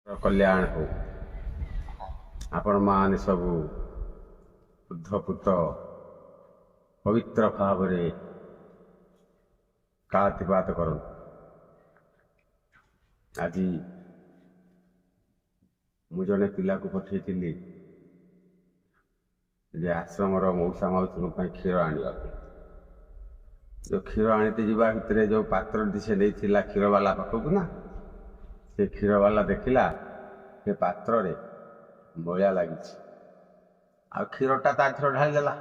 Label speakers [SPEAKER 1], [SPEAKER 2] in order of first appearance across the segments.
[SPEAKER 1] कल्याण हो आपण मान सबू बुद्धपुत पवित्र भाव कालातिपात कर आज मु जड़े पिला को पठेली आश्रम मौसा मौसी क्षीर आने जो क्षीर आनी जा भितर जो पात्र से नहीं क्षीर वाला पाखक ना से क्षीर वाला देखला से पात्र रे बलिया लगी आ क्षीरटा तार ढालीदेला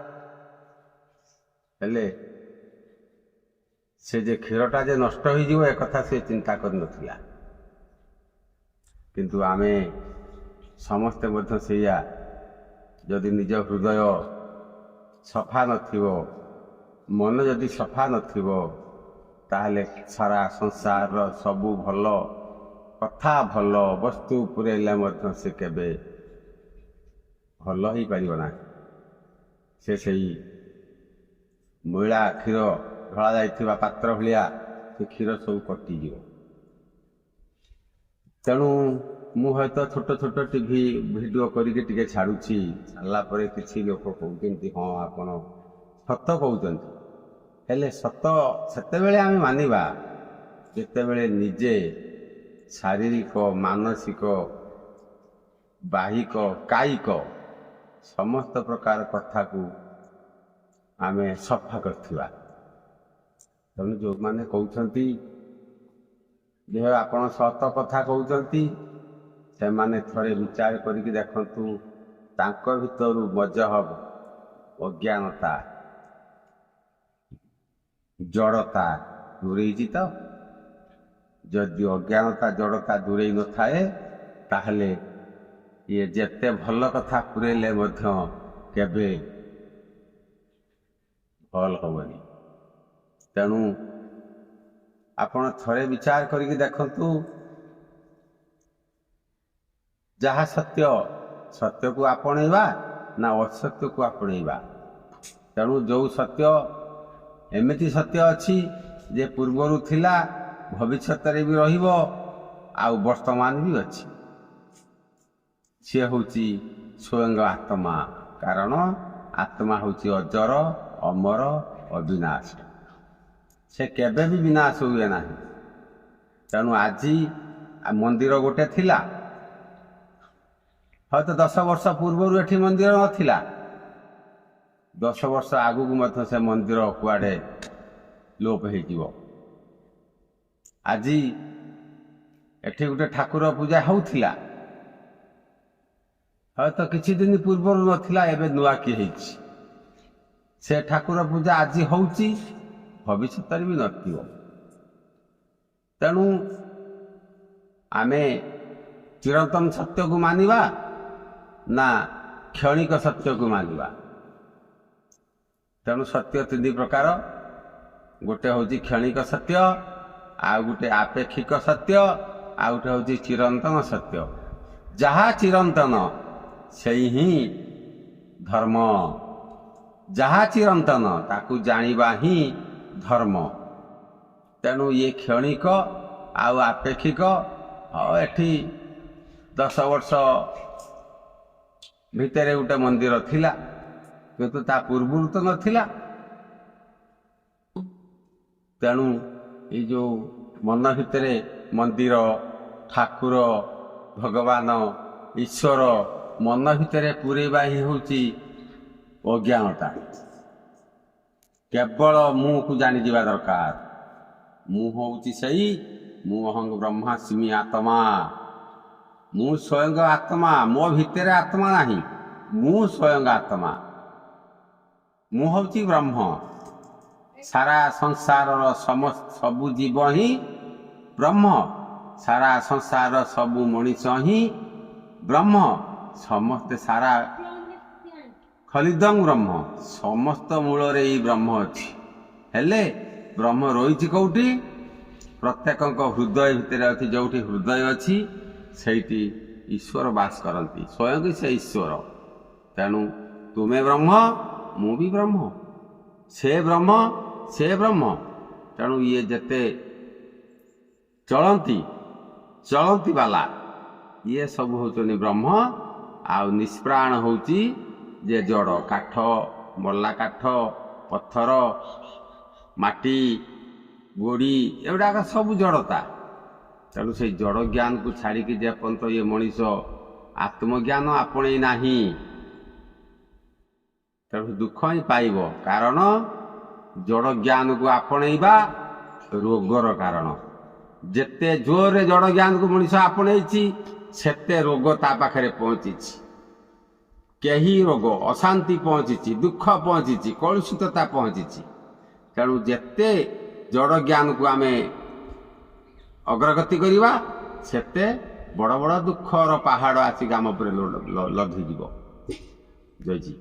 [SPEAKER 1] हेले से जे क्षीरटा जे नष्ट हो कथा से चिंता कर नथिला किंतु आमे समस्ते मध्य सेया जदि निज हृदय सफा नथिबो मन जदि सफा नथिबो ताहले सारा संसार सबू भल कथा भल वस्तु पुरेले मध्य से केबे भल ही पारिबना से मैला क्षीर ढला जाइथिबा पात्र भलिया से क्षीर सब कटि जीव तेणु मु तो छोट छोट टीवी वीडियो करके छाड़ुची छाड़ा पर किसी लोक कहते हाँ आपण सत कहते हेले सत से आम मानिबा जितेबले निजे शारीरिक मानसिक बाहिक कायिक समस्त प्रकार कथा को आम सफा करथिबा तेणु जो मैंने कहते जे आपण सत कथा कहते से माने थोड़े विचार करके देखंतु तांको भितरु मजहब अज्ञानता जड़ता दूरे तो जदि अज्ञानता जड़ता दूरे न थाए ताहले ये जेते भल कथा पुरेले मध्य केबे भल होबनी तेणु आपण थोड़े विचार करके देखंतु जहाँ सत्य सत्य को आपणेबा ना असत्य को आपणेबा तेणु जो सत्य एमती सत्य अच्छी जे पूर्वर थिला भविष्य भी रहिबो आउ वर्तमान भी अच्छी सी होची स्वयं आत्मा कारण आत्मा होची अजर अमर अविनाश से केबे भी विनाश हुए ना तेणु आज मंदिर गोटे थिला हयतो 10 वर्ष पूर्व एठी मंदिर नथिला 10 वर्ष आगु को से मंदिर कुआडे लोप हो आज एठी गोटे ठाकुर पूजा होउथिला हयतो किछि दिन पूर्व नथिला एबे नुआ की हेछि से ठाकुर पूजा आज होउची भविष्य भी नथिबो तेणु आमे चिरंतन सत्य को मानिबा ना क्षणिक सत्य को मानिबा तेणु सत्य 3 प्रकार गोटे हूँ क्षणिक सत्य आ गोटे आपेक्षिक सत्य आ गोटे हूँ चिरंतन सत्य जहाँ चिरंतन से ही धर्म जहाँ चिरंतन ताकू जानिबा ही धर्म तेणु ये क्षणिक आपेक्षिक एठी 10 वर्ष भितर गोटे मंदिर थिला किंतु ता पूर्व तो नथिला तेणु ये जो मन भितर मंदिर ठाकुर भगवान ईश्वर मन भितर पुरेबा ही होची अज्ञानता केवल मुँह को जानी जीवा दरकार मुँह होची सही मु अहं ब्रह्मास्मि आत्मा मु स्वयं आत्मा मो भितर आत्मा नहीं मु स्वयं आत्मा मु हूँ ब्रह्म सारा संसार समस्त सबू जीव ही ब्रह्म सारा संसार सबू मनीष ही ब्रह्म समस्ते सारा खलिदं ब्रह्म समस्त मूल ही ब्रह्म अच्छी हेले ब्रह्म रही कौटी प्रत्येक हृदय भितर अच्छी जो हृदय अच्छी सेठी ईश्वर बास करती स्वयं से ईश्वर तेणु तुम्हें ब्रह्म मु भी ब्रह्म से ब्रह्म तेणु ये जेते चलती बाला ଇଏ ସବୁ ହେଉଛନ୍ତି ବ୍ରହ୍ମ। ଆଉ ନିଷ୍ପ୍ରାଣ ହେଉଛି ଯେ ଜଡ଼, କାଠ, ମଲା କାଠ, ପଥର, ମାଟି, ଗୋଡ଼ି, ଏଗୁଡ଼ାକ ସବୁ ଜଡ଼ତା। ତେଣୁ ସେଇ ଜଡ଼ ଜ୍ଞାନକୁ ଛାଡ଼ିକି ଯେପର୍ଯ୍ୟନ୍ତ ଇଏ ମଣିଷ ଆତ୍ମଜ୍ଞାନ ଆପଣେଇ ନାହିଁ, ତେଣୁ ଦୁଃଖ ହିଁ ପାଇବ। କାରଣ ଜଡ଼ ଜ୍ଞାନକୁ ଆପଣେଇବା ରୋଗର କାରଣ। ଯେତେ ଜୋରରେ ଜଡ଼ ଜ୍ଞାନକୁ ମଣିଷ ଆପଣେଇଛି ସେତେ ରୋଗ ତା ପାଖରେ ପହଞ୍ଚିଛି। କେହି ରୋଗ, ଅଶାନ୍ତି ପହଞ୍ଚିଛି, ଦୁଃଖ ପହଞ୍ଚିଛି, କଳୁଷିତତା ପହଞ୍ଚିଛି। ତେଣୁ ଯେତେ ଜଡ଼ ଜ୍ଞାନକୁ ଆମେ ଅଗ୍ରଗତି କରିବା ସେତେ ବଡ଼ ବଡ଼ ଦୁଃଖର ପାହାଡ଼ ଆସିକି ଆମ ଉପରେ ଲଦିଯିବ। ଜୟଜୀ।